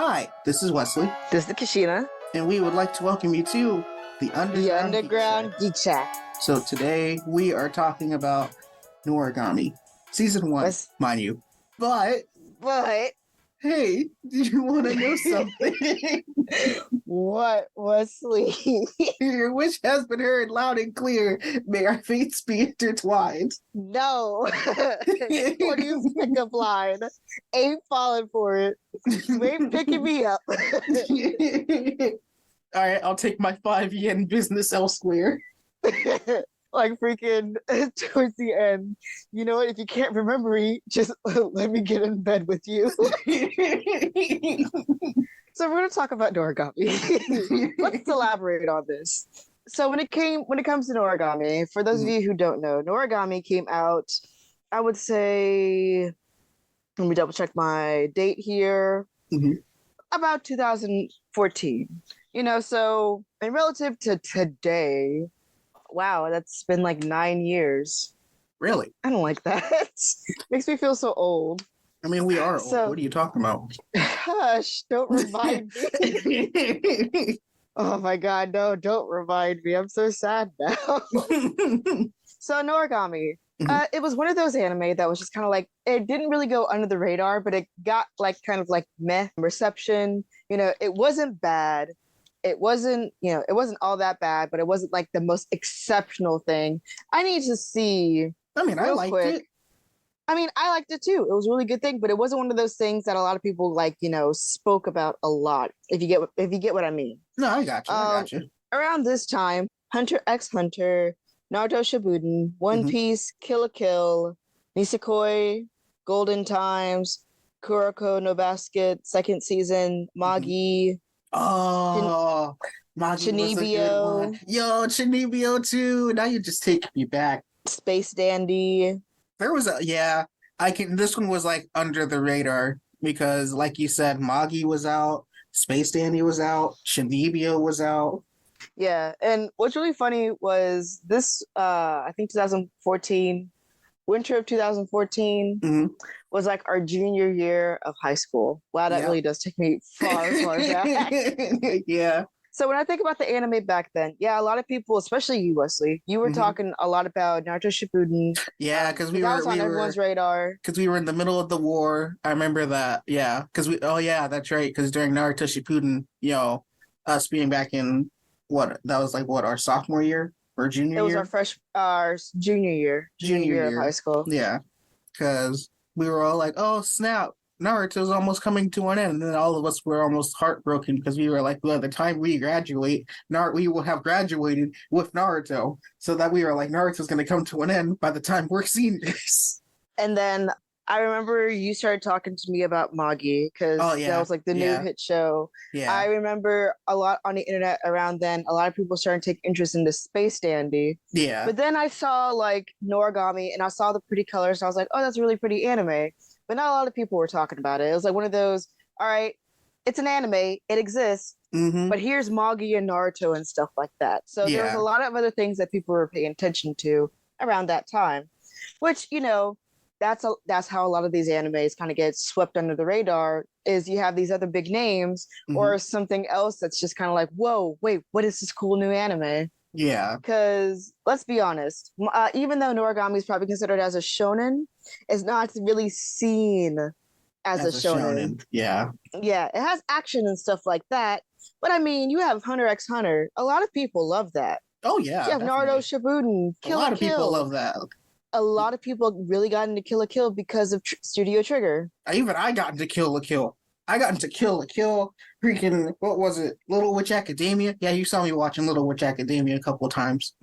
Hi, this is Wesley, This is the Ka'shenia. and we would like to welcome you to the Underground Geek Shack. Geek Shack. So today we are talking about Noragami, Season 1, mind you. But, What? hey, do you want to know something? What, Wesley? Your wish has been heard loud and clear. May our fates be intertwined. No. What do you pick up line? Ain't falling for it. You ain't picking me up. All right, I'll take my 5 yen business elsewhere. Like freaking towards the end. You know what? If you can't remember me, just let me get in bed with you. So we're going to talk about Noragami. Let's elaborate on this. So when it comes to Noragami, for those of you who don't know, Noragami came out, I would say, let me double check my date here, about 2014. You know, so in relative to today, wow, that's been like 9 years. Really? I don't like that. Makes me feel so old. I mean, we are old. What are you talking about? Hush, don't remind me. Oh my god, no, don't remind me. I'm so sad now. So Noragami, it was one of those anime that was just kind of like, it didn't really go under the radar, but it got like kind of like meh reception. You know, it wasn't bad. It wasn't all that bad, but it wasn't like the most exceptional thing. I need to see. I mean, I liked it. I mean, I liked it too. It was a really good thing, but it wasn't one of those things that a lot of people like, spoke about a lot. If you get what I mean. No, I got you. Around this time, Hunter x Hunter, Naruto Shippuden, One Piece, Kill la Kill, Nisekoi, Golden Times, Kuroko no Basket, second season, Magi. Oh, Magi was a good one. Yo, Chinibyo too. Now you just take me back. Space Dandy. There was this one was like under the radar because like you said, Magi was out, Space Dandy was out, Shinibyo was out. Yeah, and what's really funny was this, I think 2014, winter of 2014 was like our junior year of high school. Wow, that really does take me far, far back. Yeah. So when I think about the anime back then, yeah, a lot of people, especially you, Wesley, you were talking a lot about Naruto Shippuden. Yeah, because that was on everyone's radar. Because we were in the middle of the war. I remember that. Yeah, because that's right. Because during Naruto Shippuden, us being back in our sophomore year or junior year. It was our junior year of high school. Yeah, because we were all like, "Oh snap! Naruto's almost coming to an end," and then all of us were almost heartbroken because we were like, well, by the time we graduate, we will have graduated with Naruto. So that we were like, Naruto's going to come to an end by the time we're seniors. And then I remember you started talking to me about Magi because that was like the new hit show. Yeah. I remember a lot on the internet around then, a lot of people started to take interest in the Space Dandy. Yeah. But then I saw like Noragami and I saw the pretty colors and I was like, oh, that's a really pretty anime. But not a lot of people were talking about it. It was like one of those, all right, it's an anime, it exists, but here's Magi and Naruto and stuff like that. So there was a lot of other things that people were paying attention to around that time, which, that's how a lot of these animes kind of get swept under the radar, is you have these other big names or something else that's just kind of like, whoa, wait, what is this cool new anime? Yeah. Because let's be honest, even though Noragami is probably considered as a shonen, it's not really seen as a shonen. Yeah. Yeah, it has action and stuff like that. But I mean, you have Hunter x Hunter. A lot of people love that. Oh, yeah. You have Naruto Shippuden, Kill la Kill. A lot of people love that. A lot of people really got into Kill la Kill because of Studio Trigger. Even I got into Kill la Kill. I got into Kill la Kill, freaking, what was it? Little Witch Academia? Yeah, you saw me watching Little Witch Academia a couple of times.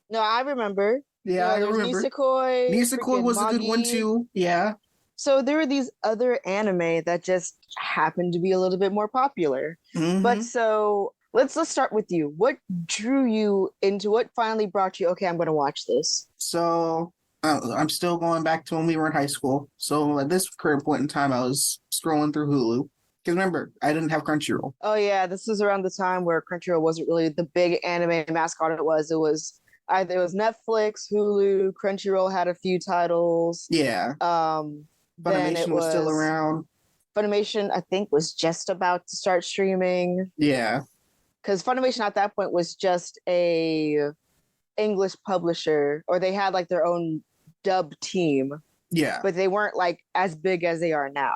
No, I remember. Yeah, I remember. Nisekoi was Magi. A good one too. Yeah. So there were these other anime that just happened to be a little bit more popular. But so let's start with you. What drew you into, what finally brought you, okay, I'm going to watch this? So I'm still going back to when we were in high school. So at this current point in time, I was scrolling through Hulu. Because remember, I didn't have Crunchyroll. Oh yeah, this was around the time where Crunchyroll wasn't really the big anime mascot it was. It was Netflix, Hulu, Crunchyroll had a few titles. Yeah. Funimation was still around. Funimation, I think, was just about to start streaming. Yeah. Because Funimation at that point was just a English publisher, or they had like their own dub team. Yeah. But they weren't like as big as they are now.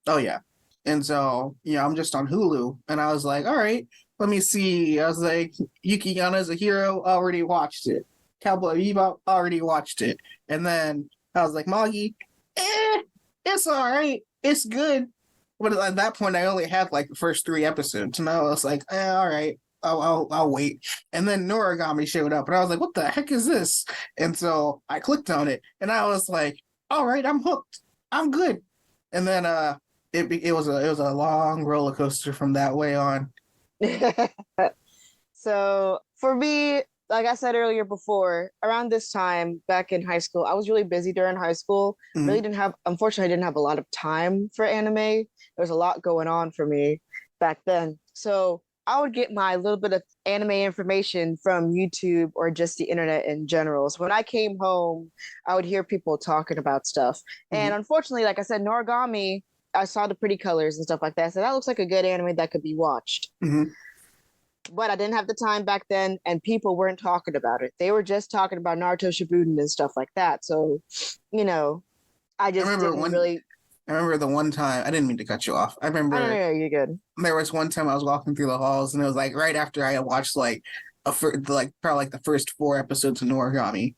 Oh, yeah. And so, I'm just on Hulu, and I was like, all right, let me see. I was like, Yuki Yana's a Hero, already watched it. Cowboy Bebop, already watched it. And then I was like, Magi, it's all right. It's good. But at that point, I only had like the first 3 episodes, and I was like, all right, I'll wait. And then Noragami showed up, and I was like, what the heck is this? And so I clicked on it, and I was like, all right, I'm hooked. I'm good. And then it was a long roller coaster from that way on. So for me, like I said earlier before, around this time back in high school, I was really busy during high school. Mm-hmm. Unfortunately, I didn't have a lot of time for anime. There was a lot going on for me back then. So I would get my little bit of anime information from YouTube or just the internet in general. So when I came home, I would hear people talking about stuff. Mm-hmm. And unfortunately, like I said, Noragami, I saw the pretty colors and stuff like that. So that looks like a good anime that could be watched. Mm-hmm. But I didn't have the time back then, and people weren't talking about it. They were just talking about Naruto Shippuden and stuff like that. So, I just I remember the one time, I didn't mean to cut you off. I remember. Oh, no, you're good. There was one time I was walking through the halls, and it was like right after I had watched like probably like the first 4 episodes of Noragami.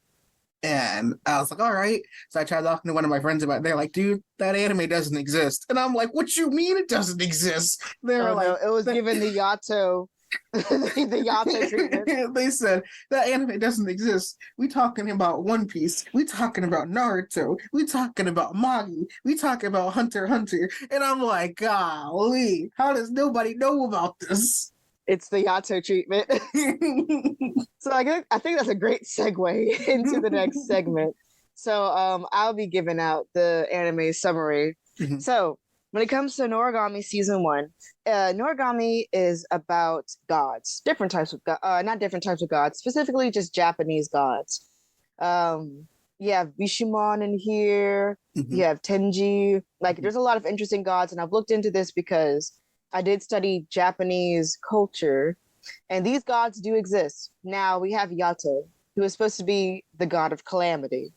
And I was like, all right. So I tried talking to one of my friends about it. They're like, dude, that anime doesn't exist. And I'm like, what you mean it doesn't exist? They're like, no, it was given the Yato. The Yato treatment. They said that anime doesn't exist. We talking about One Piece. We talking about Naruto. We talking about Magi. We talking about Hunter x Hunter. And I'm like, golly, how does nobody know about this? It's the Yato treatment. So I think that's a great segue into the next segment. So I'll be giving out the anime summary. Mm-hmm. So when it comes to Noragami season 1, Noragami is about gods, different types of not different types of gods, specifically just Japanese gods. You have Bishamon in here. Mm-hmm. You have Tenji. Like, there's a lot of interesting gods, and I've looked into this because I did study Japanese culture, and these gods do exist. Now we have Yato, who is supposed to be the god of calamity.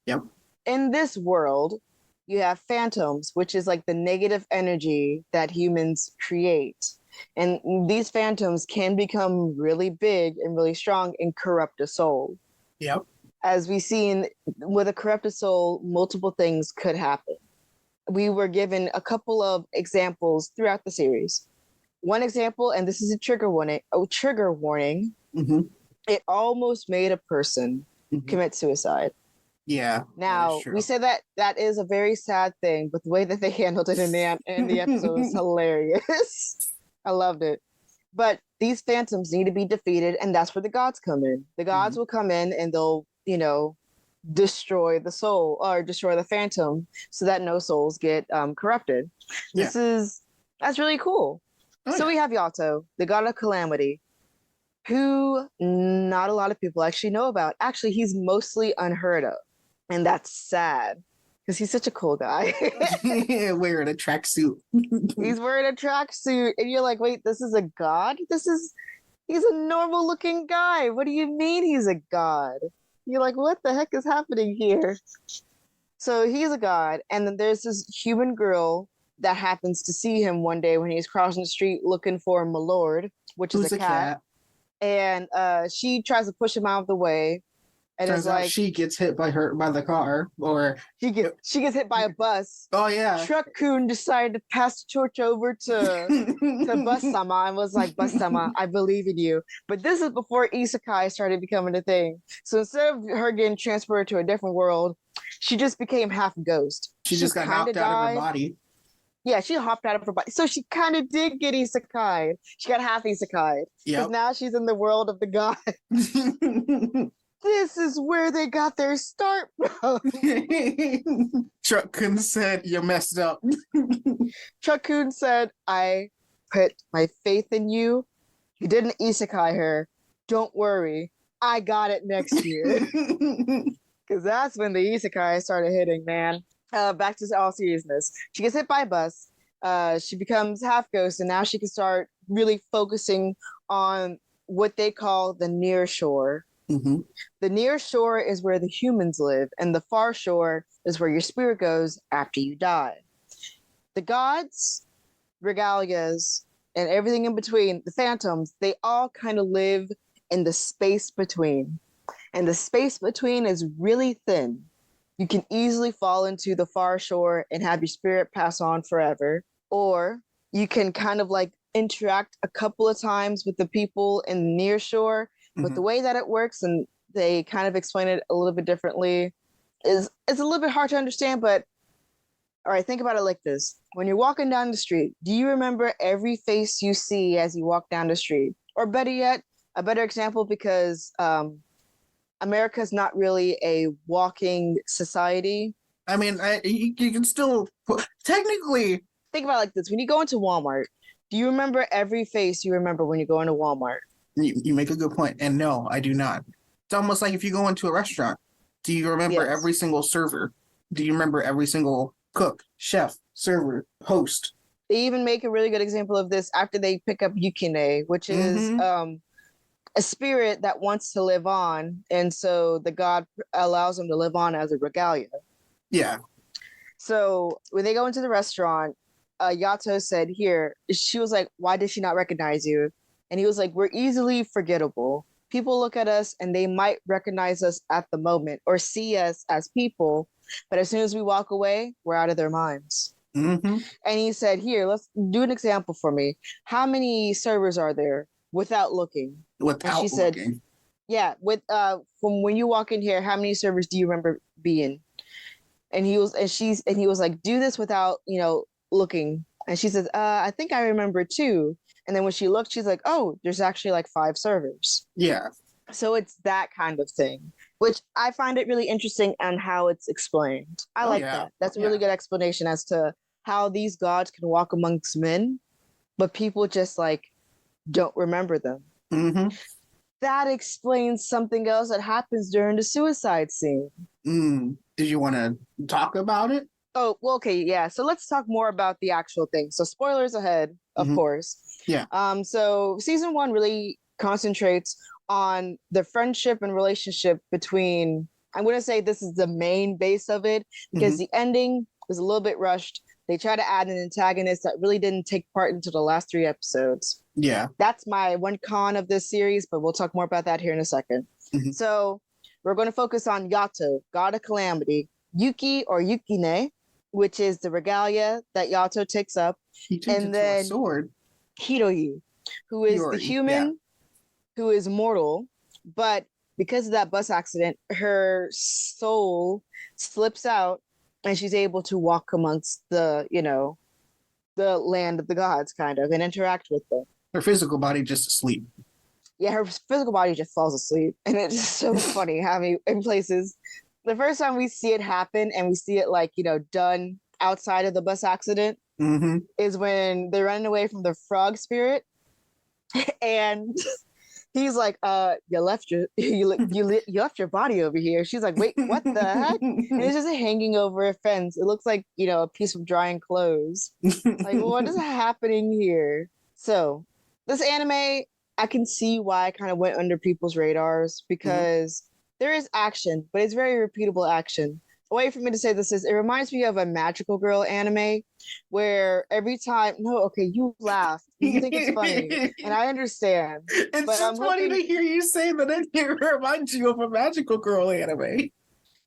Yep. In this world, you have phantoms, which is like the negative energy that humans create. And these phantoms can become really big and really strong and corrupt a soul. Yep. As we've seen with a corrupted soul, multiple things could happen. We were given a couple of examples throughout the series. One example, and this is a trigger warning. Mm-hmm. It almost made a person commit suicide. Yeah. Now, we say that is a very sad thing, but the way that they handled it in the episode was hilarious. I loved it. But these phantoms need to be defeated, and that's where the gods come in. The gods will come in and they'll, destroy the soul or destroy the phantom so that no souls get corrupted. Yeah. That's really cool. So we have Yato, the god of calamity, who not a lot of people actually know about. Actually, he's mostly unheard of. And that's sad because he's such a cool guy. Wearing a tracksuit. He's wearing a tracksuit. And you're like, wait, this is a god? He's a normal looking guy. What do you mean he's a god? You're like, what the heck is happening here? So he's a god. And then there's this human girl that happens to see him one day when he's crossing the street looking for my lord, which is a cat. And she tries to push him out of the way. And turns out she gets hit by the car, or she gets hit by a bus. Oh yeah. Truck-kun decided to pass the torch over to Bus-sama and was like, Bus-sama, I believe in you. But this is before isekai started becoming a thing. So instead of her getting transferred to a different world, she just became half ghost. She just got knocked out of her body. Yeah, she hopped out of her body. So she kind of did get isekai. She got half isekai. Because now she's in the world of the gods. This is where they got their start from. Truck-kun said, you messed up. Truck-kun said, I put my faith in you. You didn't isekai her. Don't worry. I got it next year. Because that's when the isekai started hitting, man. Back to all seriousness. She gets hit by a bus. she becomes half ghost, and now she can start really focusing on what they call the near shore. Mm-hmm. The near shore is where the humans live, and the far shore is where your spirit goes after you die. The gods, regalias, and everything in between, the phantoms, they all kind of live in the space between. And the space between is really thin. You can easily fall into the far shore and have your spirit pass on forever. Or you can kind of like interact a couple of times with the people in the near shore. But the way that it works, and they kind of explain it a little bit differently, is it's a little bit hard to understand. But all right, think about it like this. When you're walking down the street, do you remember every face you see as you walk down the street? Or better yet, a better example, because America's not really a walking society. I mean, you can still technically think about it like this. When you go into Walmart, do you remember every face you remember when you go into Walmart? You make a good point. And no, I do not. It's almost like if you go into a restaurant, do you remember every single server? Do you remember every single cook, chef, server, host? They even make a really good example of this after they pick up Yukine, which is a spirit that wants to live on. And so the god allows them to live on as a regalia. Yeah. So when they go into the restaurant, Yato said, she was like, why did she not recognize you? And he was like, we're easily forgettable. People look at us and they might recognize us at the moment or see us as people. But as soon as we walk away, we're out of their minds. Mm-hmm. And he said, let's do an example for me. How many servers are there without looking? Without looking? Yeah. From when you walk in here, how many servers do you remember being? And he was like, do this without, looking. And she says, I think I remember 2. And then when she looked, she's like, oh, there's actually like 5 servers. Yeah. So it's that kind of thing, which I find it really interesting and how it's explained. I like that. That's a really good explanation as to how these gods can walk amongst men, but people just like don't remember them. Mm-hmm. That explains something else that happens during the suicide scene. Did you want to talk about it? Oh, well, okay, yeah. So let's talk more about the actual thing. So spoilers ahead, of course. Yeah. So season 1 really concentrates on the friendship and relationship between, I'm going to say this is the main base of it, because the ending was a little bit rushed. They try to add an antagonist that really didn't take part into the last 3 episodes. Yeah. That's my one con of this series, but we'll talk more about that here in a second. So we're going to focus on Yato, god of calamity, Yuki or Yukine, which is the regalia that Yato takes up. He turns into a sword. Hiroyi, who is the human who is mortal, but because of that bus accident, her soul slips out and she's able to walk amongst the land of the gods kind of and interact with them. Her physical body just asleep. Yeah, her physical body just falls asleep. And it's just so funny how many in places. The first time we see it happen and we see it like, done outside of the bus accident is when they're running away from the frog spirit. And he's like, you left your body over here. She's like, wait, what the heck? And it's just hanging over a fence. It looks like, a piece of drying clothes. Like, what is happening here? So this anime, I can see why it kind of went under people's radars because there is action, but it's very repeatable action. A way for me to say this is, it reminds me of a magical girl anime where every time, you laugh. You think it's funny, and I understand. It's just funny to hear you say that it reminds you of a magical girl anime.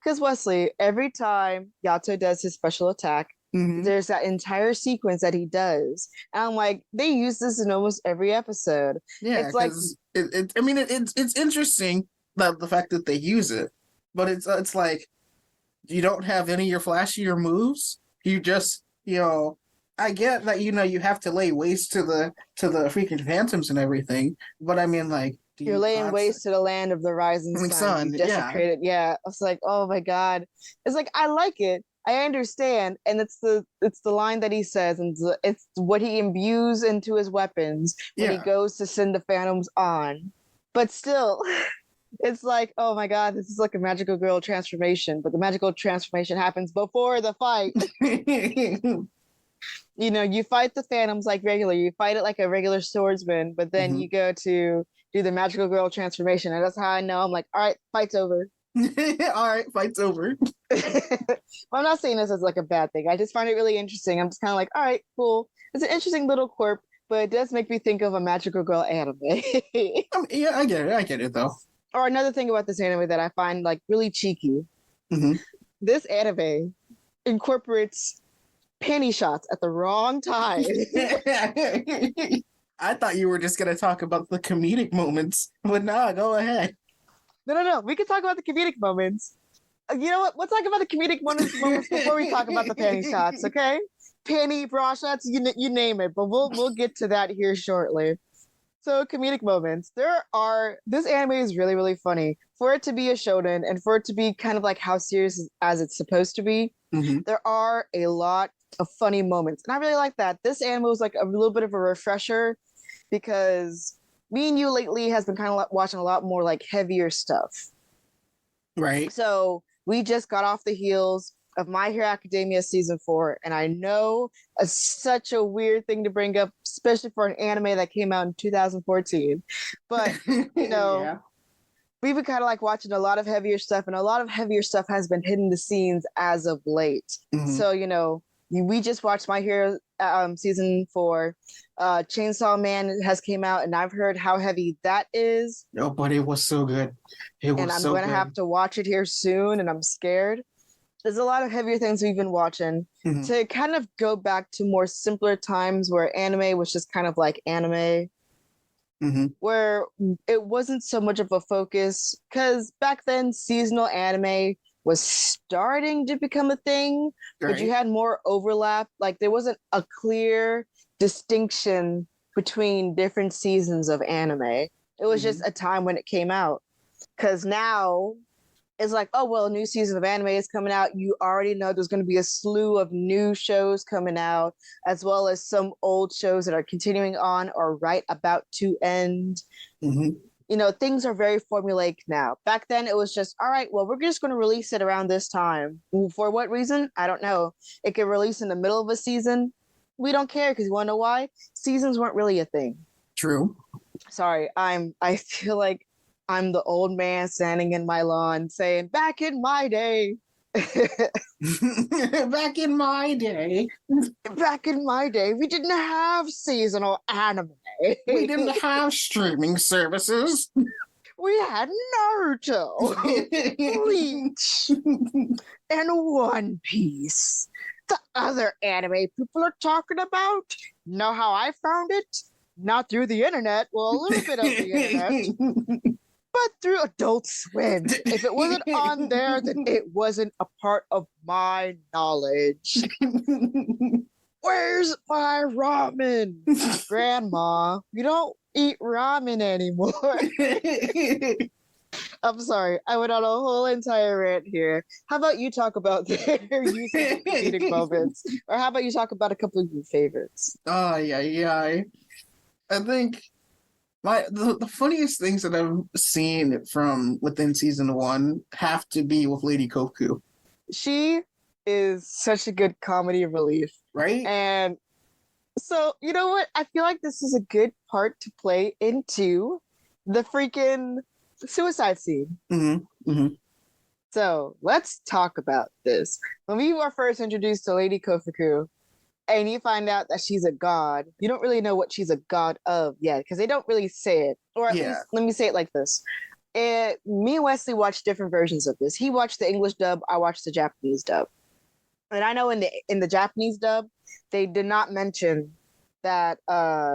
Because Wesley, every time Yato does his special attack, there's that entire sequence that he does. And I'm like, they use this in almost every episode. Yeah, it's like, it's interesting the fact that they use it, but it's like, you don't have any of your flashier moves. You just, I get that, you have to lay waste to the freaking phantoms and everything. But I mean, like, you're laying waste to the land of the rising sun. Desecrated. Yeah. I was like, oh my God. It's like, I like it. I understand. And it's the line that he says, and it's what he imbues into his weapons when he goes to send the phantoms on. But still, it's like, oh my God, this is like a magical girl transformation, but the magical transformation happens before the fight. You fight the phantoms like regular. You fight it like a regular swordsman, but then you go to do the magical girl transformation, and that's how I know. I'm like, all right, fight's over. All right, fight's over. I'm not saying this as like a bad thing. I just find it really interesting. I'm just kind of like, all right, cool. It's an interesting little quirk, but it does make me think of a magical girl anime. Yeah, I get it though. Or another thing about this anime that I find like really cheeky. This anime incorporates panty shots at the wrong time. I thought you were just gonna talk about the comedic moments, but nah, go ahead. No. We can talk about the comedic moments. You know what? We'll talk about the comedic moments before we talk about the panty shots, okay? Panty, bra shots, you name it. But we'll get to that here shortly. So comedic moments. This anime is really, really funny. For it to be a shonen and for it to be kind of like how serious as it's supposed to be, there are a lot of funny moments. And I really like that. This anime was like a little bit of a refresher because me and you lately has been kind of watching a lot more like heavier stuff. Right. So we just got off the heels of My Hero Academia season 4, and I know it's such a weird thing to bring up, especially for an anime that came out in 2014. But yeah. We've been kind of like watching a lot of heavier stuff, and a lot of heavier stuff has been hidden the scenes as of late. So we just watched My Hero season 4. Chainsaw Man has came out, and I've heard how heavy that is. Oh, but it was so good. And I'm going to have to watch it here soon, and I'm scared. There's a lot of heavier things we've been watching to kind of go back to more simpler times where anime was just kind of like anime, where it wasn't so much of a focus, because back then seasonal anime was starting to become a thing, but you had more overlap. Like there wasn't a clear distinction between different seasons of anime. It was just a time when it came out. Because now it's like, oh, well, a new season of anime is coming out. You already know there's going to be a slew of new shows coming out, as well as some old shows that are continuing on or right about to end. Things are very formulaic now. Back then, it was just, all right, well, we're just going to release it around this time. For what reason? I don't know. It could release in the middle of a season. We don't care, because you want to know why? Seasons weren't really a thing. True. Sorry, I feel like I'm the old man standing in my lawn saying, back in my day. Back in my day. Back in my day, we didn't have seasonal anime. We didn't have streaming services. We had Naruto, Bleach, and One Piece. The other anime people are talking about. Know how I found it? Not through the internet. Well, a little bit of the internet. But through Adult Swim. If it wasn't on there, then it wasn't a part of my knowledge. Where's my ramen? Grandma, you don't eat ramen anymore. I'm sorry. I went on a whole entire rant here. How about you talk about their use of comedic moments? Or how about you talk about a couple of your favorites? Oh, yeah. I think the funniest things that I've seen from within season 1 have to be with Lady Koku. She is such a good comedy relief. Right? And so, you know what? I feel like this is a good part to play into the freaking suicide scene. So let's talk about this. When we were first introduced to Lady Kofuku, and you find out that she's a god, you don't really know what she's a god of yet, because they don't really say it. Or at least, let me say it like this. Me and Wesley watched different versions of this. He watched the English dub, I watched the Japanese dub. And I know in the Japanese dub, they did not mention that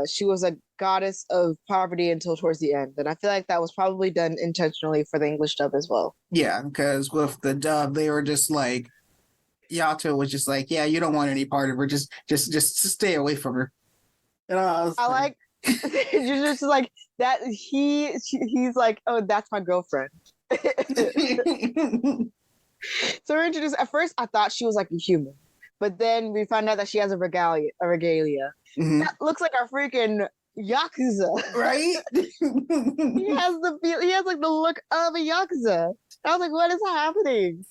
she was a goddess of poverty until towards the end. And I feel like that was probably done intentionally for the English dub as well. Yeah, because with the dub, they were just like, Yato was just like, yeah, you don't want any part of her. Just stay away from her. And I like you're just like that. He's like, oh, that's my girlfriend. So we're introduced. At first, I thought she was like a human, but then we found out that she has a regalia. That looks like our freaking Yakuza, right? He has like the look of a Yakuza. I was like, what is happening?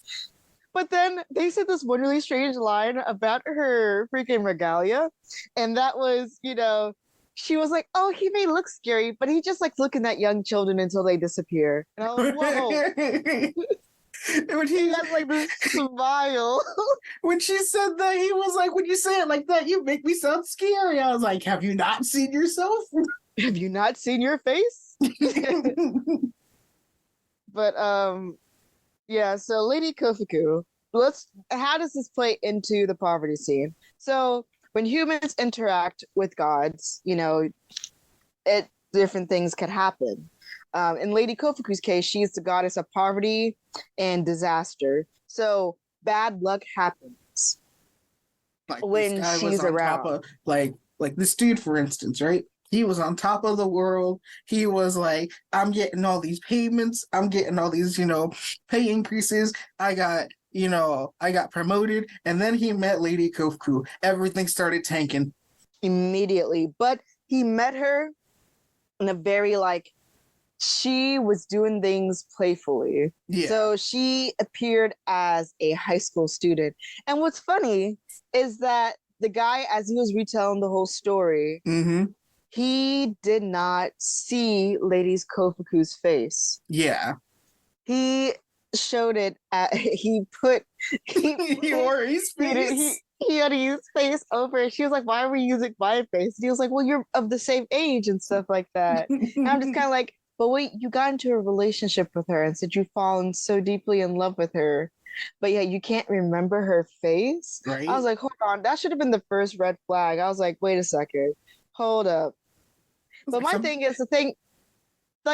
But then they said this one really strange line about her freaking regalia. And that was, she was like, oh, he may look scary, but he just likes looking at young children until they disappear. And I was like, whoa. When he has like this smile. When she said that, he was like, when you say it like that, you make me sound scary. I was like, have you not seen yourself? Have you not seen your face? But yeah, so Lady Kofuku, how does this play into the poverty scene? So when humans interact with gods, different things can happen. In Lady Kofuku's case, she is the goddess of poverty and disaster. So bad luck happens when she's around. Top of, like this dude, for instance, right? He was on top of the world. He was like, I'm getting all these payments. I'm getting all these, pay increases. I got promoted. And then he met Lady Kofuku. Everything started tanking. Immediately. But he met her in a very, she was doing things playfully. Yeah. So she appeared as a high school student. And what's funny is that the guy, as he was retelling the whole story, he did not see Lady Kofuku's face. Yeah. He showed it he wore his face. He had to use face over it. She was like, why are we using my face? And he was like, well, you're of the same age and stuff like that. And I'm just kind of like, but wait, you got into a relationship with her and said you've fallen so deeply in love with her. But yeah, you can't remember her face. Right? I was like, hold on, that should have been the first red flag. I was like, wait a second, hold up. But my thing is,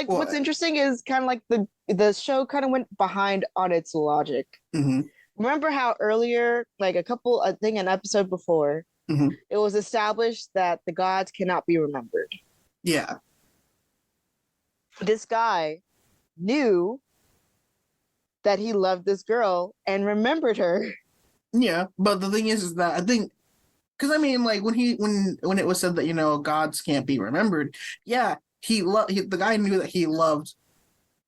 what's interesting is kind of like the show kind of went behind on its logic. Remember how earlier, I think an episode before, it was established that the gods cannot be remembered. Yeah. This guy knew that he loved this girl and remembered her. Yeah, but the thing is that I think, because when it was said that gods can't be remembered, yeah, the guy knew that he loved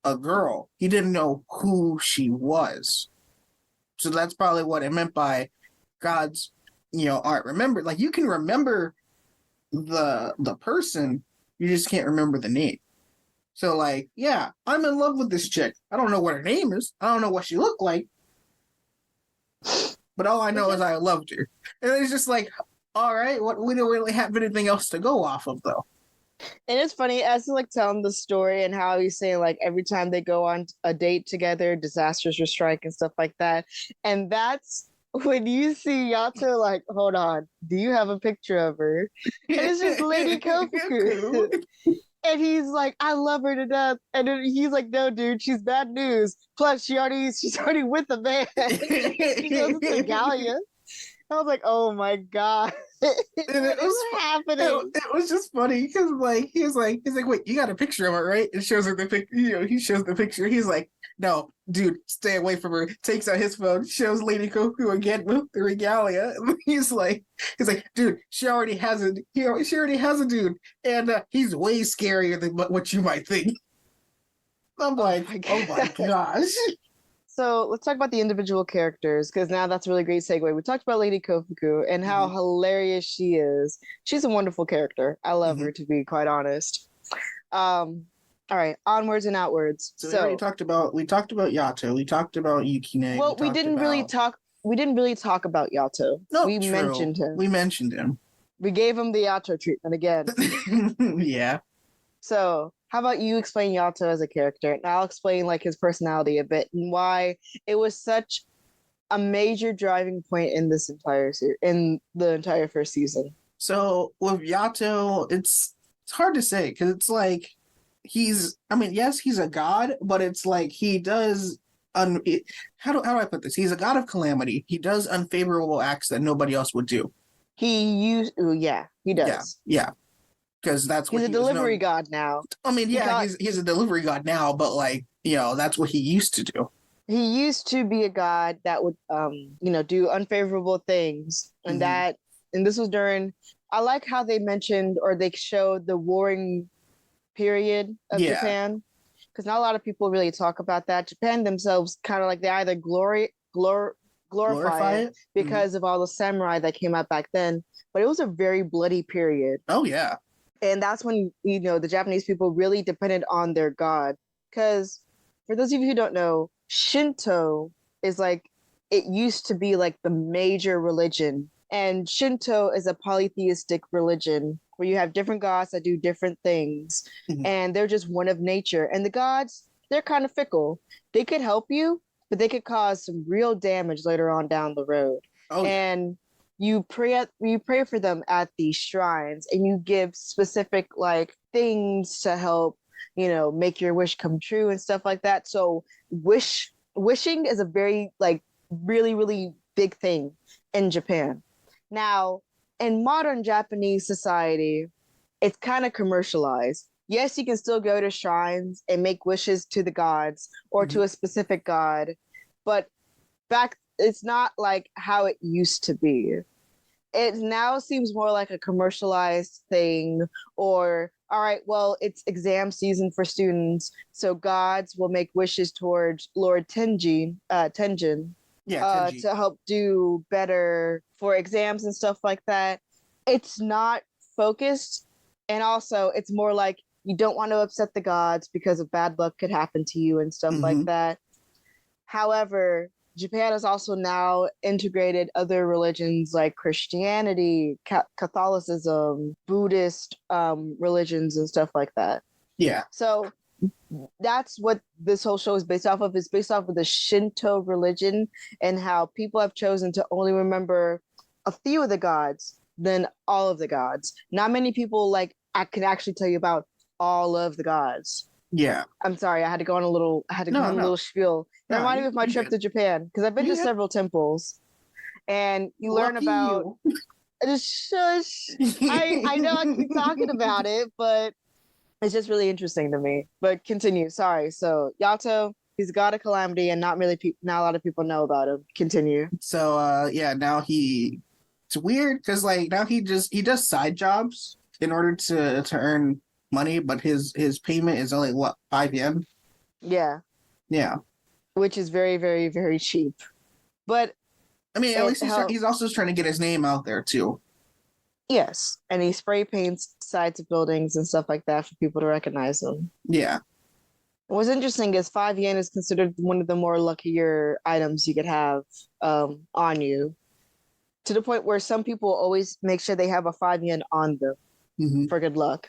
a girl. He didn't know who she was, so that's probably what it meant by gods, aren't remembered. Like, you can remember the person, you just can't remember the name. So, yeah, I'm in love with this chick. I don't know what her name is. I don't know what she looked like. But all I know is I loved her. And it's just like, all right, we don't really have anything else to go off of, though. And it's funny, as he's telling the story and how he's saying, every time they go on a date together, disasters will strike and stuff like that. And that's when you see Yato, hold on, do you have a picture of her? And it's just Lady Kofuku. And he's like, I love her to death. And then he's like, no, dude, she's bad news. Plus, she's already with a man. She goes to Regalia. I was like, oh my God. And it was happening. It was just funny because he's like, wait, you got a picture of her, right? And shows her the picture. He shows the picture. He's like, no, dude, stay away from her. Takes out his phone, shows Lady Kofuku again with the regalia. And he's like, dude, she already has a dude, and he's way scarier than what you might think. I'm like, oh my gosh. So let's talk about the individual characters, because now that's a really great segue. We talked about Lady Kofuku and how hilarious she is. She's a wonderful character. I love her, to be quite honest. All right, onwards and outwards. So we already talked about Yato. We talked about Yukine. Well, we didn't really talk about Yato. No, we mentioned him. We mentioned him. We gave him the Yato treatment again. Yeah. So how about you explain Yato as a character, and I'll explain his personality a bit and why it was such a major driving point in this in the entire first season. So with Yato, it's hard to say, because it's yes, he's a god, but it's he does how do I put this? He's a god of calamity. He does unfavorable acts that nobody else would do. He does. Yeah. Because that's what he's a delivery god now. He's a delivery god now, but that's what he used to do. He used to be a god that would do unfavorable things, and this was during. I like how they mentioned or they showed the warring period of Japan, because not a lot of people really talk about that. Japan themselves kind of they either glorify it because of all the samurai that came out back then. But it was a very bloody period. Oh, yeah. And that's when, the Japanese people really depended on their god. Because for those of you who don't know, Shinto is like, it used to be like the major religion. And Shinto is a polytheistic religion where you have different gods that do different things. And they're just one of nature. And the gods, they're kind of fickle. They could help you, but they could cause some real damage later on down the road. Oh, and you pray for them at these shrines, and you give specific like things to help, make your wish come true and stuff like that. So wishing is a very like really, really big thing in Japan. Now, in modern Japanese society, it's kind of commercialized. Yes, you can still go to shrines and make wishes to the gods or to a specific god, but it's not like how it used to be. It now seems more like a commercialized thing, or, all right, well, it's exam season for students, so gods will make wishes towards Lord Tenjin. To help do better for exams and stuff like that. It's not focused, and also it's more like you don't want to upset the gods because of bad luck could happen to you and stuff like that. However, Japan has also now integrated other religions like Christianity, Catholicism, Buddhist religions and stuff like that. Yeah. So that's what this whole show is based off of. It's based off of the Shinto religion and how people have chosen to only remember a few of the gods than all of the gods. Not many people I can actually tell you about all of the gods. Yeah. I'm sorry, I had to go on a little spiel. It reminded me of my trip to Japan, because I've been to several temples, and you learn about just shush. I know I keep talking about it, but it's just really interesting to me. But continue. Sorry. So Yato, he's a god of calamity, and not a lot of people know about him. Continue. So now it's weird because now he does side jobs in order to earn money, but his payment is only 5 yen? Yeah. Yeah. Which is very, very, very cheap. But I mean, at least he's also trying to get his name out there too. Yes. And he spray paints sides of buildings and stuff like that for people to recognize him. Yeah. What's interesting is 5 yen is considered one of the more luckier items you could have on you, to the point where some people always make sure they have a 5 yen on them for good luck.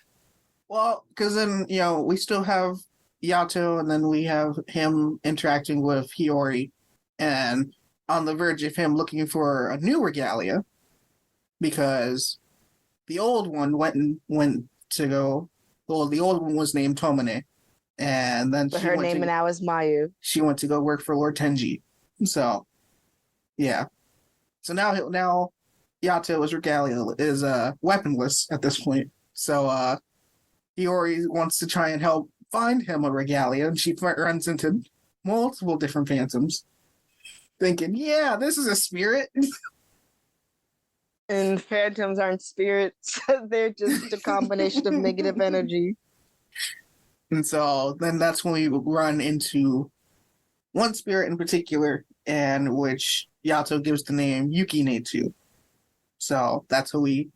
Well, because then, we still have Yato, and then we have him interacting with Hiyori, and on the verge of him looking for a new regalia, because the old one went to go. Well, the old one was named Tomine, and then her name now is Mayu. She went to go work for Lord Tenji. So, yeah. So now Yato's regalia is weaponless at this point. So Hiyori wants to try and help find him a regalia, and she runs into multiple different phantoms, thinking, yeah, this is a spirit. And phantoms aren't spirits. They're just a combination of negative energy. And so then that's when we run into one spirit in particular, and which Yato gives the name Yukine to. So that's how we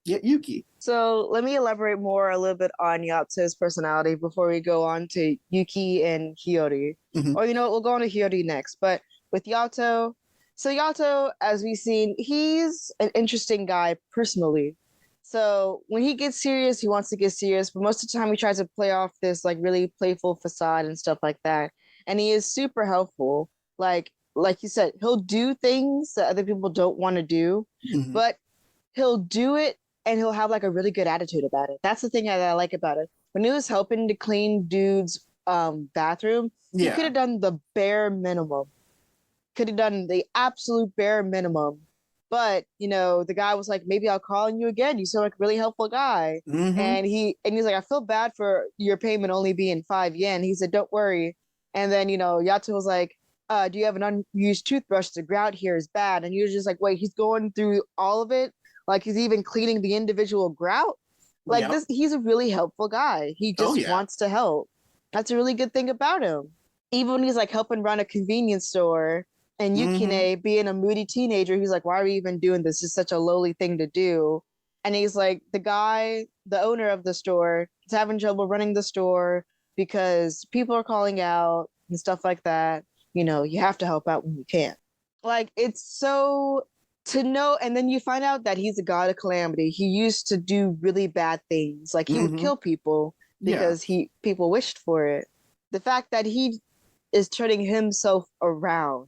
get Yuki. So let me elaborate more a little bit on Yato's personality before we go on to Yuki and Hiyori. Or, we'll go on to Hiyori next. But with Yato, as we've seen, he's an interesting guy personally. So when he gets serious, he wants to get serious, but most of the time he tries to play off this really playful facade and stuff like that. And he is super helpful. Like you said, he'll do things that other people don't want to do, but he'll do it, and he'll have a really good attitude about it. That's the thing that I like about it. When he was helping to clean dude's bathroom, he could have done the bare minimum. Could have done the absolute bare minimum. But, the guy was like, maybe I'll call on you again. You seem like a really helpful guy. And he's like, I feel bad for your payment only being 5 yen. He said, don't worry. And then, Yato was like, do you have an unused toothbrush? The grout here is bad. And he was just like, wait, he's going through all of it? He's even cleaning the individual grout? This, he's a really helpful guy. He just wants to help. That's a really good thing about him. Even when he's helping run a convenience store, And Yukine being a moody teenager, he's like, why are we even doing this? It's such a lowly thing to do. And he's like, the owner of the store, is having trouble running the store because people are calling out and stuff like that. You have to help out when you can. Like, it's so to know. And then you find out that he's a god of calamity. He used to do really bad things. Like, he would kill people because people wished for it. The fact that he is turning himself around.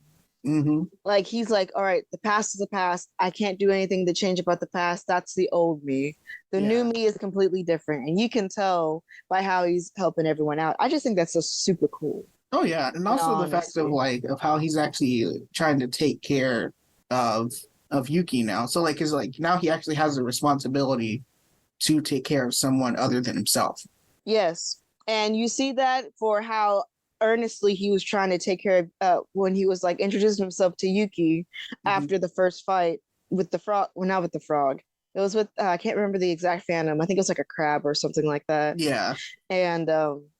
Like, he's like, all right, the past is the past. I can't do anything to change about the past. That's the old me. The new me is completely different. And you can tell by how he's helping everyone out. I just think that's so super cool. Oh yeah. And also the fact of how he's actually trying to take care of Yuki now. So like, now he actually has a responsibility to take care of someone other than himself. Yes. And you see that for how earnestly he was trying to take care of when he was like introducing himself to Yuki after the first fight with the frog. Well, not with the frog. It was with I can't remember the exact phantom. I think it was like a crab or something like that. Yeah. And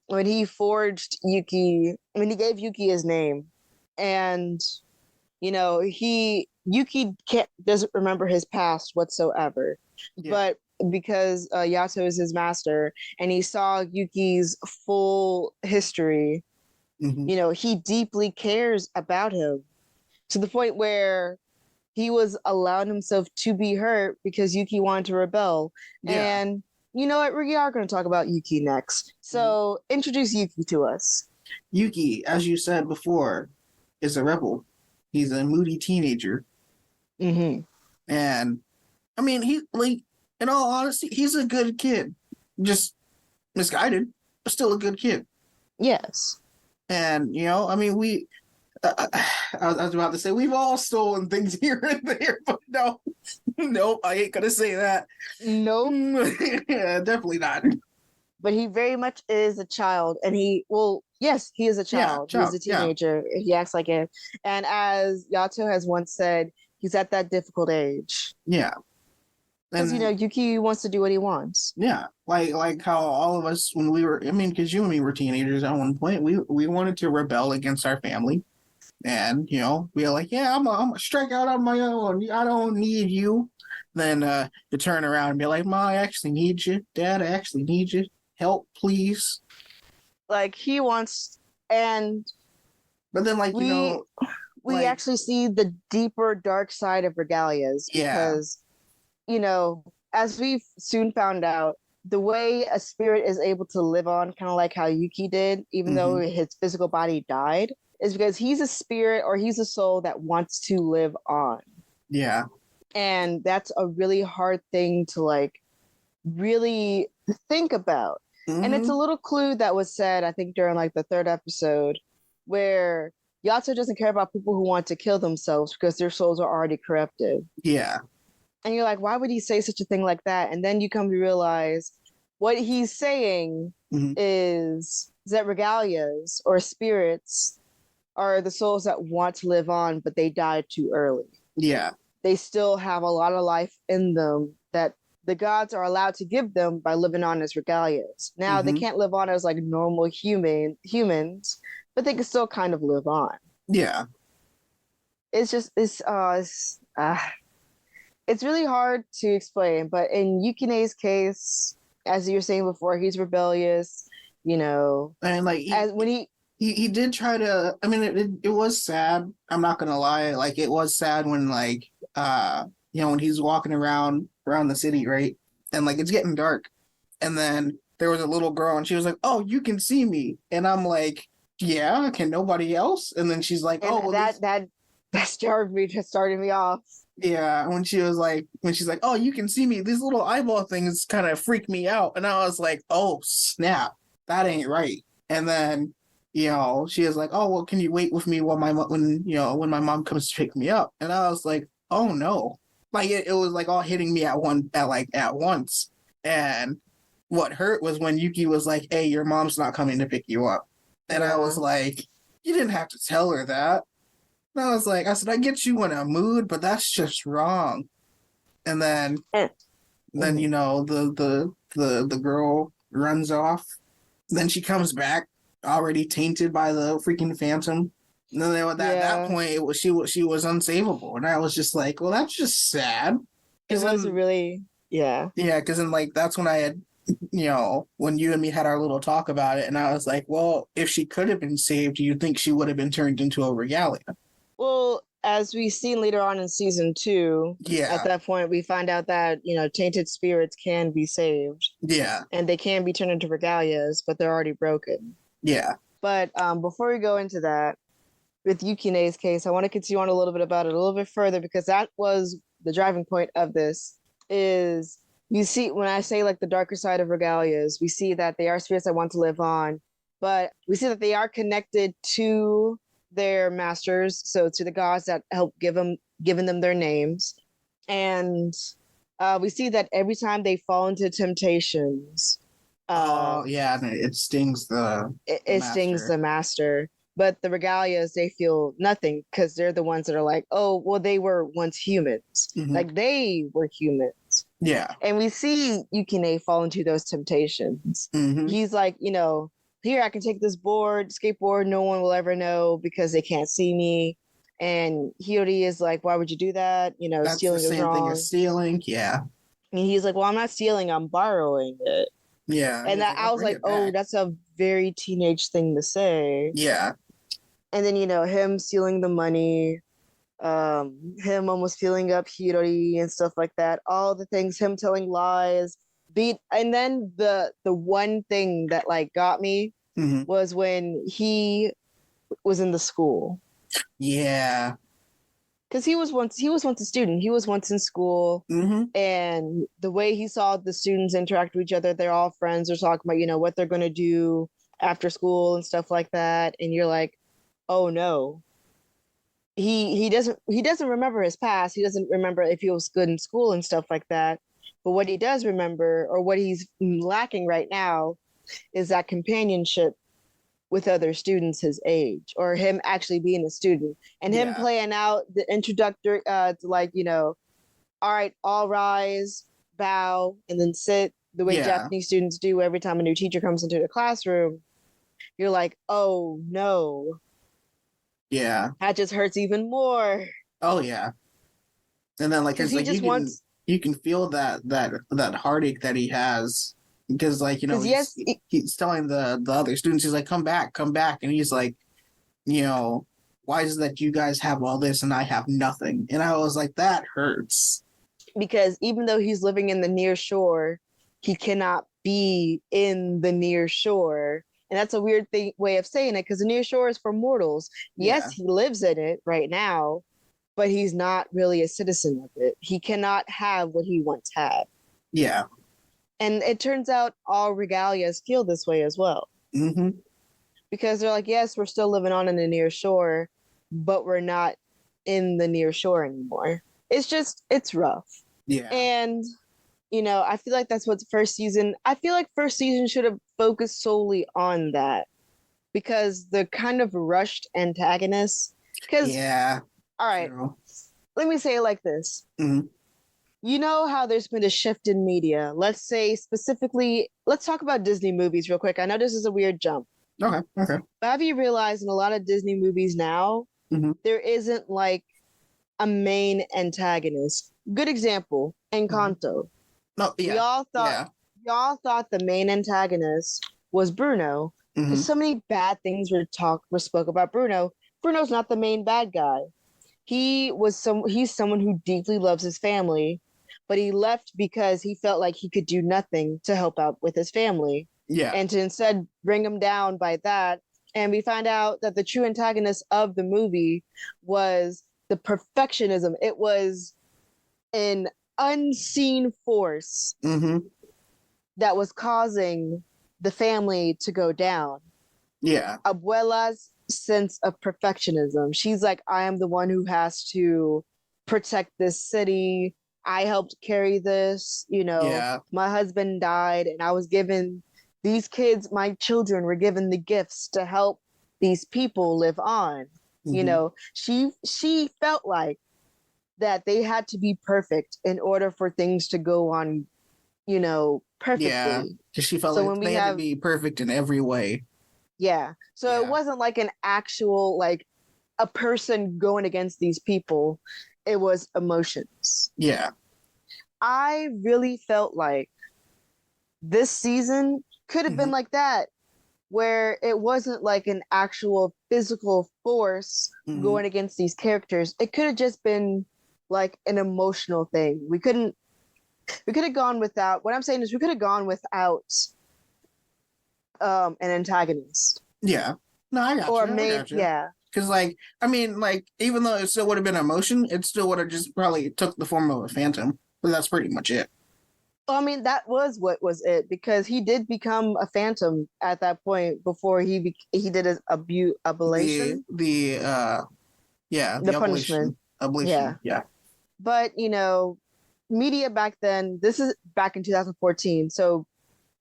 when he forged Yuki, when he gave Yuki his name, and Yuki doesn't remember his past whatsoever, but because Yato is his master and he saw Yuki's full history. He deeply cares about him to the point where he was allowing himself to be hurt because Yuki wanted to rebel. Yeah. And you know what? We are going to talk about Yuki next. So introduce Yuki to us. Yuki, as you said before, is a rebel. He's a moody teenager. And I mean, he, like, in all honesty, he's a good kid. Just misguided, but still a good kid. Yes. And, I mean, I was about to say, we've all stolen things here and there, but no, I ain't going to say that. Nope. Yeah, definitely not. But he very much is a child. And yes, he is a child. He's a teenager. Yeah. He acts like it. And as Yato has once said, he's at that difficult age. Yeah. Because, Yuki wants to do what he wants. Yeah. Like how all of us, when we were, I mean, because you and me were teenagers at one point, we wanted to rebel against our family. And, we were like, yeah, I'm going to strike out on my own. I don't need you. Then you turn around and be like, Ma, I actually need you. Dad, I actually need you. Help, please. Like, he wants, and... But then, like, we actually see the deeper dark side of Regalia's. Because... as we've soon found out, the way a spirit is able to live on, kind of like how Yuki did, even though his physical body died, is because he's a spirit or he's a soul that wants to live on. Yeah. And that's a really hard thing to, like, really think about. And it's a little clue that was said, I think, during, like, the third episode, where Yato doesn't care about people who want to kill themselves because their souls are already corrupted. Yeah. And you're like, why would he say such a thing like that? And then you come to realize what he's saying is that regalias or spirits are the souls that want to live on, but they died too early. Yeah. They still have a lot of life in them that the gods are allowed to give them by living on as regalias. Now, they can't live on as like normal humans, but they can still kind of live on. Yeah. It's really hard to explain, but in Yukine's case, as you were saying before, he's rebellious, and like he did try to. I mean, it was sad. I'm not gonna lie. Like, it was sad when when he's walking around the city, right, and like it's getting dark, and then there was a little girl, and she was like, "Oh, you can see me," and I'm like, "Yeah, can nobody else?" And then she's like, and "Oh, well, that started me off." Yeah, when she's like, "Oh, you can see me," these little eyeball things kind of freaked me out, and I was like, "Oh snap, that ain't right." And then, she was like, "Oh, well, can you wait with me while when my mom comes to pick me up?" And I was like, "Oh no!" Like it was like all hitting me at once. And what hurt was when Yuki was like, "Hey, your mom's not coming to pick you up," and I was like, "You didn't have to tell her that." And I said, I get you in a mood, but that's just wrong. And then, the girl runs off. Then she comes back already tainted by the freaking phantom. And then at that point, she was unsavable, and I was just like, well, that's just sad. It was really, yeah. Yeah, because then like that's when I had, when you and me had our little talk about it, and I was like, well, if she could have been saved, you'd think she would have been turned into a regalia. Well, as we've seen later on in season 2, at that point we find out that tainted spirits can be saved. Yeah, and they can be turned into regalias, but they're already broken. Yeah. But before we go into that, with Yukine's case, I want to continue on a little bit about it a little bit further, because that was the driving point of this. Is you see, when I say like the darker side of regalias, we see that they are spirits that want to live on, but we see that they are connected to their masters, so to the gods that help giving them their names. And we see that every time they fall into temptations, it stings it stings the master. But the regalias, they feel nothing, because they're the ones that are like, oh, well, they were once humans. Mm-hmm. Like, they were humans. Yeah. And we see Yukine fall into those temptations. Mm-hmm. He's like, here, I can take this skateboard, no one will ever know because they can't see me. And Hiyori is like, why would you do that? That's stealing the same is wrong. thing as stealing. Yeah. And he's like, well, I'm not stealing, I'm borrowing it. Yeah. And I was like, oh, that's a very teenage thing to say. Yeah. And then, him stealing the money, him almost feeling up Hiyori and stuff like that. All the things, him telling lies. And then the one thing that like got me mm-hmm. was when he was in the school. Yeah. Because he was once a student. He was once in school, mm-hmm. and the way he saw the students interact with each other, they're all friends. They're talking about what they're going to do after school and stuff like that. And you're like, oh no, he doesn't remember his past. He doesn't remember if he was good in school and stuff like that. But what he does remember, or what he's lacking right now, is that companionship with other students his age, or him actually being a student, and him playing out the introductory to like, all right, all rise, bow, and then sit, the way Japanese students do every time a new teacher comes into the classroom. You're like, oh no. Yeah. That just hurts even more. Oh yeah. And then like, you can feel that heartache that he has, because like, he's telling the other students, he's like, come back, and he's like, why is it that you guys have all this and I have nothing? And I was like, that hurts. Because even though he's living in the near shore, he cannot be in the near shore. And that's a weird way of saying it, because the near shore is for mortals. Yes, he lives in it right now, but he's not really a citizen of it. He cannot have what he once had. Yeah. And it turns out all regalias feel this way as well. Mm-hmm. Because they're like, yes, we're still living on in the near shore, but we're not in the near shore anymore. It's rough. Yeah. And, I feel like that's what first season should have focused solely on that, because the kind of rushed antagonists. Because, all right, let me say it like this. Mm-hmm. You know how there's been a shift in media. Let's say specifically, let's talk about Disney movies real quick. I know this is a weird jump. Okay. But have you realized in a lot of Disney movies now, mm-hmm. there isn't like a main antagonist? Good example, Encanto. Mm-hmm. No, yeah. Y'all thought the main antagonist was Bruno. Mm-hmm. Because so many bad things were spoke about Bruno. Bruno's not the main bad guy. He's someone who deeply loves his family, but he left because he felt like he could do nothing to help out with his family. Yeah. And to instead bring him down by that. And we find out that the true antagonist of the movie was the perfectionism. It was an unseen force mm-hmm. that was causing the family to go down. Yeah. Abuela's sense of perfectionism. She's like, I am the one who has to protect this city. I helped carry this, my husband died, and I was given these kids, my children were given the gifts to help these people live on. Mm-hmm. She felt like that they had to be perfect in order for things to go on, perfectly. Yeah, because she felt like they had to be perfect in every way. Yeah. So it wasn't like an actual, like, a person going against these people. It was emotions. Yeah. I really felt like this season could have been like that, where it wasn't like an actual physical force going against these characters. It could have just been like an emotional thing. We could have gone without, what I'm saying is we could have gone without an antagonist. Yeah. No, I got you. I got you. Yeah. Because, like, I mean, like, even though it still would have been emotion, it still would have just probably took the form of a phantom. But that's pretty much it. Well, I mean, that was what was it, because he did become a phantom at that point before he did his ablation. The punishment. Ablation. Yeah. But, you know, media back then, this is back in 2014. So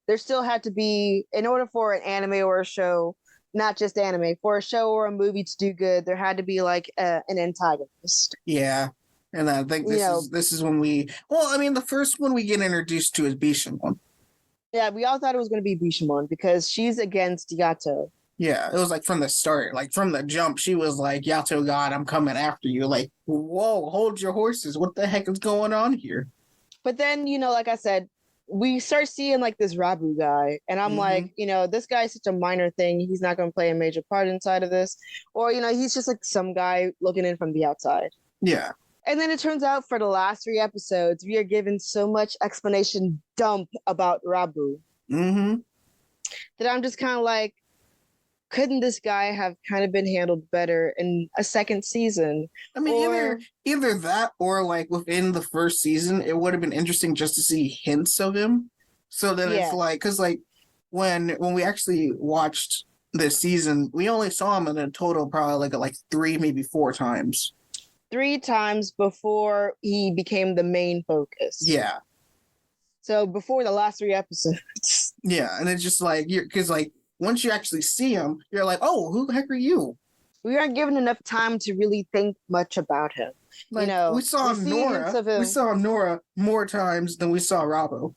there still had to be, in order for an anime or a show, not just anime, for a show or a movie to do good, there had to be like an antagonist. Yeah. And I think this is when the first one we get introduced to is Bishamon. Yeah, we all thought it was going to be Bishamon because she's against Yato. Yeah, it was like from the start, like from the jump, she was like, Yato God, I'm coming after you. Like, whoa, hold your horses. What the heck is going on here? But then, you know, like I said, we start seeing like this Rabu guy. And I'm like, you know, this guy's such a minor thing. He's not going to play a major part inside of this. Or, you know, he's just like some guy looking in from the outside. Yeah. And then it turns out for the last 3 episodes, we are given so much explanation dump about Rabu. That I'm just kind of like, couldn't this guy have kind of been handled better in a second season? I mean, either that or like within the first season, it would have been interesting just to see hints of him. So then it's like, because like when we actually watched this season, we only saw him in a total probably like 3, maybe 4 times. 3 times before he became the main focus. Yeah. So before the last 3 episodes. Yeah, and it's just like, because like once you actually see him, you're like, oh, who the heck are you? We aren't given enough time to really think much about him. Like, you know, we saw Nora. We saw Nora more times than we saw Rabo.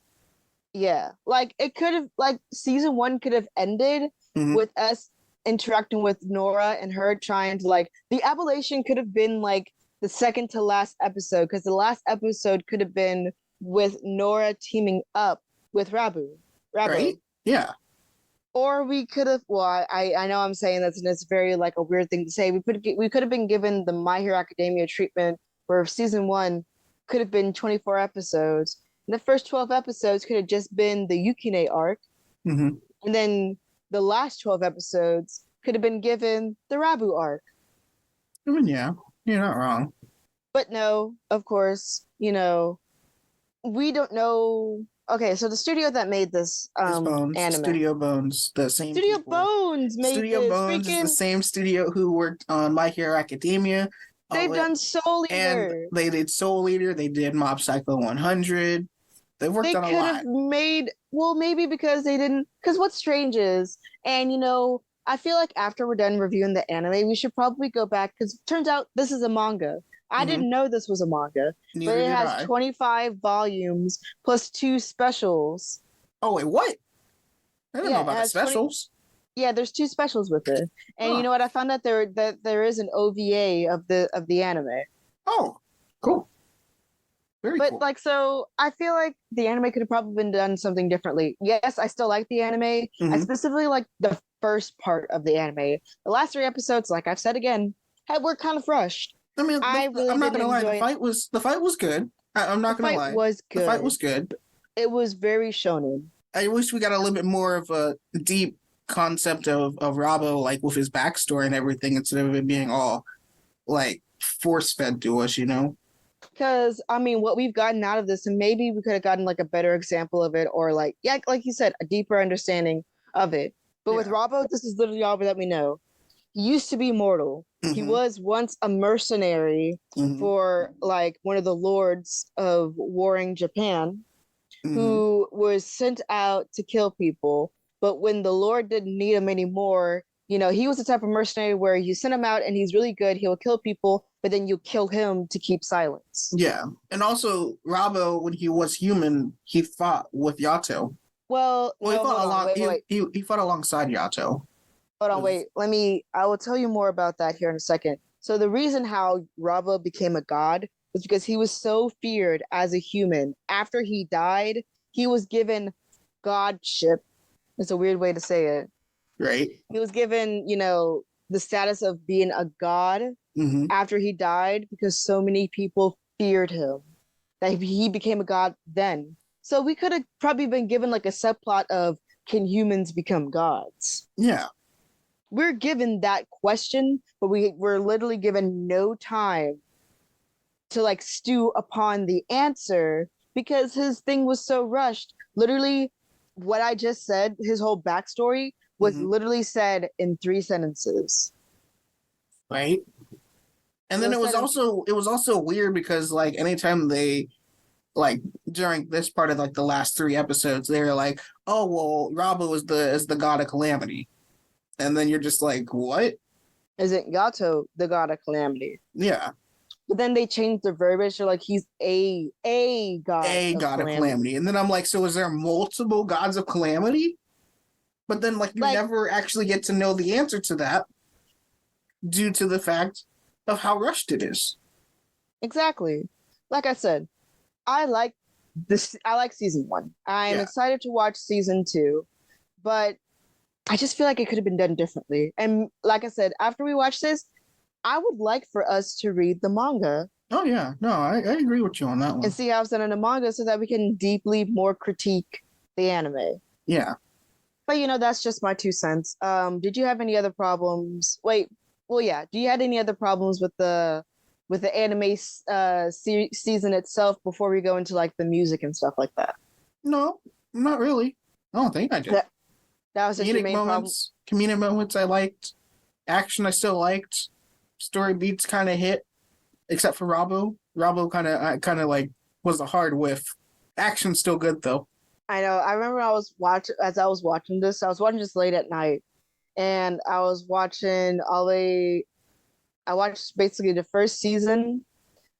Yeah, like it could have, like season 1 could have ended with us interacting with Nora and her trying to like, the ablation could have been like the second to last episode, because the last episode could have been with Nora teaming up with Rabo. Right? Yeah. Or we could have, well, I know I'm saying this and it's very like a weird thing to say. We could have been given the My Hero Academia treatment where season 1 could have been 24 episodes. And the first 12 episodes could have just been the Yukine arc. And then the last 12 episodes could have been given the Rabu arc. I mean, yeah, you're not wrong. But no, of course, you know, we don't know. Okay, so the studio that made this anime, Studio Bones, the same Studio people. Bones made Studio this. Bones is the same studio who worked on My Hero Academia. They've done Soul Eater. And they did Soul Eater. They did Mob Psycho 100. They've worked on a lot. They could have made, well, maybe because they didn't, because what's strange is, and you know, I feel like after we're done reviewing the anime, we should probably go back, because it turns out this is a manga. I didn't know this was a manga, but it has 25 volumes plus 2 specials. Oh, wait, what? I didn't know about the specials. Yeah, there's 2 specials with it. And you know what? I found out there is an OVA of the anime. Oh, cool. Very cool. Like, so I feel like the anime could have probably been done something differently. Yes, I still like the anime. I specifically like the first part of the anime. The last 3 episodes, like I've said again, were kind of rushed. I mean, I'm not gonna lie. The fight was good. I'm not gonna lie. The fight was good. It was very shonen. I wish we got a little bit more of a deep concept of Rabo, like with his backstory and everything, instead of it being all like force fed to us, you know. Because I mean, what we've gotten out of this, and maybe we could have gotten like a better example of it, or like you said, a deeper understanding of it. But with Rabo, this is literally all that we know. He used to be mortal. He was once a mercenary for like one of the lords of warring Japan, who was sent out to kill people. But when the lord didn't need him anymore, you know, he was the type of mercenary where you send him out and he's really good. He'll kill people, but then you kill him to keep silence. Yeah. And also Rabo, when he was human, he fought with Yato. Well, he fought alongside Yato. Hold on, wait. I will tell you more about that here in a second. So the reason how Rava became a god was because he was so feared as a human. After he died, he was given godship. It's a weird way to say it. Right. He was given, the status of being a god after he died because so many people feared him that he became a god then. So we could have probably been given like a subplot of, can humans become gods? Yeah. We're given that question, but we're literally given no time to like stew upon the answer because his thing was so rushed. Literally, what I just said, his whole backstory was literally said in 3 sentences. Right. And then it was also weird because like anytime they like during this part of like the last 3 episodes, they were like, oh well, Rabu is the god of calamity. And then you're just like, what? Isn't Gato the god of calamity? Yeah. But then they changed the verbiage. They're like, he's a god. A god of calamity. And then I'm like, so is there multiple gods of calamity? But then like you never actually get to know the answer to that due to the fact of how rushed it is. Exactly. Like I said, I like season 1. I'm excited to watch season 2, but I just feel like it could have been done differently. And like I said, after we watch this, I would like for us to read the manga. Oh yeah, no, I agree with you on that one. And see how it's done in the manga so that we can deeply more critique the anime. Yeah. But that's just my 2 cents. Did you have any other problems? Wait, well, yeah. Do you have any other problems with the anime season itself before we go into like the music and stuff like that? No, not really. I don't think I did. That was just your main problem. Comedic moments I liked. Action I still liked. Story beats kind of hit, except for Rabu. Rabu kind of like was a hard whiff. Action still good though. I know. I remember I was watching this. I was watching this late at night, and I was watching I watched basically the first season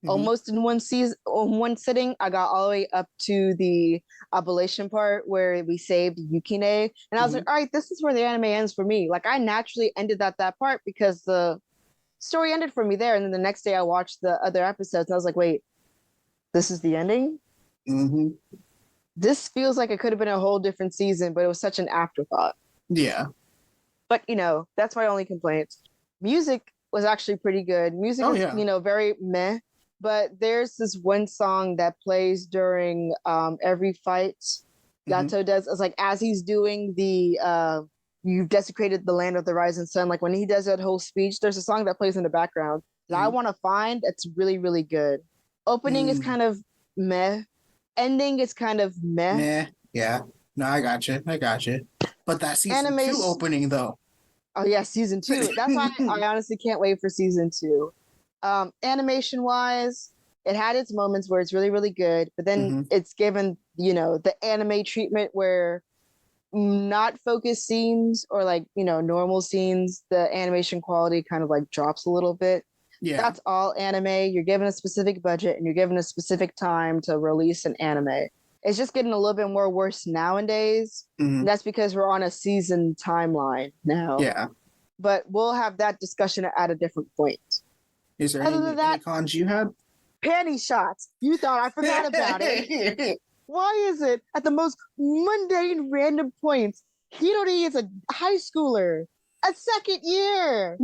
almost in one sitting. I got all the way up to the Appalachian part where we saved Yukine, and I was like, all right, this is where the anime ends for me. Like I naturally ended at that part because the story ended for me there, and then the next day I watched the other episodes, and I was like, wait, this is the ending? This feels like it could have been a whole different season, but it was such an afterthought. Yeah. But, that's my only complaint. Music was actually pretty good. Music is, very meh. But there's this one song that plays during every fight Gato does. It's like as he's doing the you've desecrated the land of the rising sun. Like when he does that whole speech, there's a song that plays in the background that I want to find that's really, really good. Opening is kind of meh. Ending is kind of meh. Meh. Yeah. No, I got you. But that season 2 opening though. Oh yeah, season 2. That's why I honestly can't wait for season 2. Animation wise, it had its moments where it's really, really good, but then it's given, the anime treatment where not focused scenes or like, normal scenes, the animation quality kind of like drops a little bit. Yeah. That's all anime. You're given a specific budget and you're given a specific time to release an anime. It's just getting a little bit more worse nowadays. And that's because we're on a season timeline now. Yeah. But we'll have that discussion at a different point. Is there any cons you had? Panty shots. You thought I forgot about it. Why is it at the most mundane random points, Hirori is a high schooler, a second year.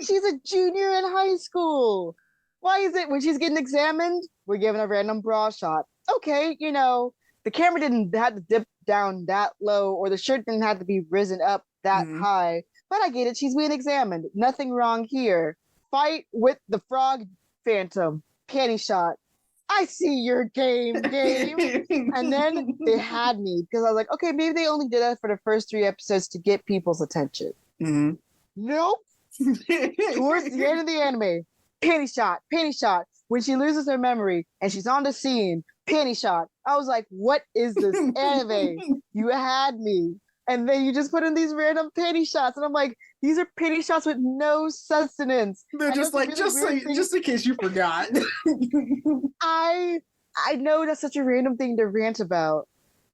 she's a junior in high school. Why is it when she's getting examined, we're giving a random bra shot? Okay, the camera didn't have to dip down that low or the shirt didn't have to be risen up that high. But I get it. She's being examined. Nothing wrong here. Fight with the frog phantom. Panty shot. I see your game. And then they had me because I was like, okay, maybe they only did that for the first 3 episodes to get people's attention. Nope. Towards the end of the anime, panty shot. When she loses her memory and she's on the scene, panty shot. I was like, what is this anime? You had me. And then you just put in these random panty shots. And I'm like, these are panty shots with no sustenance. They're just like, just in case you forgot. I know that's such a random thing to rant about.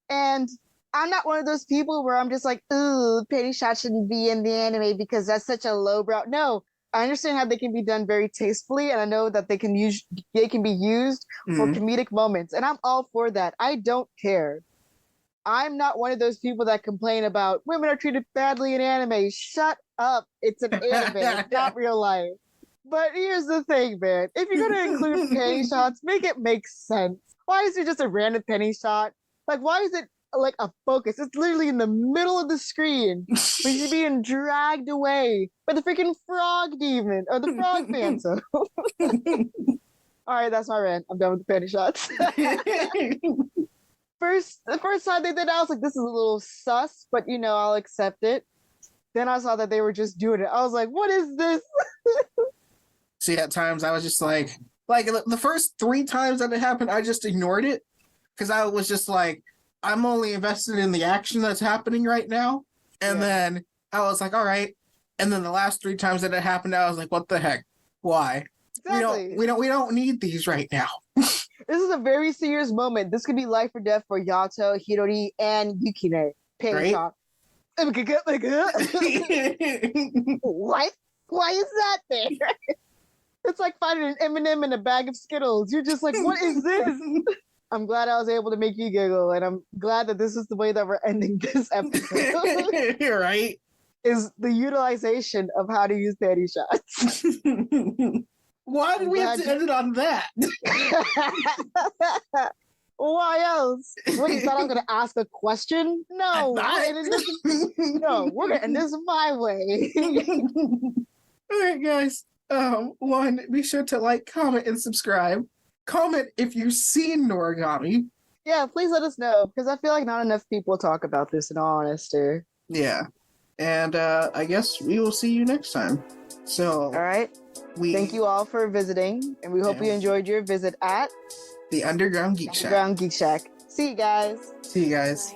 And I'm not one of those people where I'm just like, ooh, panty shots shouldn't be in the anime because that's such a lowbrow. No, I understand how they can be done very tastefully, and I know that they can be used for comedic moments, and I'm all for that. I don't care. I'm not one of those people that complain about women are treated badly in anime. Shut up. It's an anime. It's not real life. But here's the thing, man. If you're going to include panty shots, make it make sense. Why is it just a random penny shot? Like, why is it like a focus? It's literally in the middle of the screen when she's being dragged away by the freaking frog demon or the frog phantom. All right, that's my rant. I'm done with the penny shots. The first time they did it, I was like, this is a little sus, but I'll accept it. Then I saw that they were just doing it. I was like, what is this? See, at times I was just like the first 3 times that it happened, I just ignored it because I was just like, I'm only invested in the action that's happening right now. And then I was like, all right. And then the last 3 times that it happened, I was like, what the heck? Why? Exactly. We don't need these right now. This is a very serious moment. This could be life or death for Yato, Hirori, and Yukine. Penny shot. What? Why is that there? It's like finding an M&M in a bag of Skittles. You're just like, what is this? I'm glad I was able to make you giggle, and I'm glad that this is the way that we're ending this episode. You're right. Is the utilization of how to use panty shots. Why did we have to end it on that? Why else? What, you thought I was going to ask a question? No. We're going to end this my way. All right, guys. 1, be sure to like, comment, and subscribe. Comment if you've seen Noragami. Yeah, please let us know, because I feel like not enough people talk about this, in all honesty. Yeah. And I guess we will see you next time. So, all right. Thank you all for visiting, and we hope you enjoyed your visit at the Underground Geek Shack. Underground Geek Shack. See you guys. See you guys.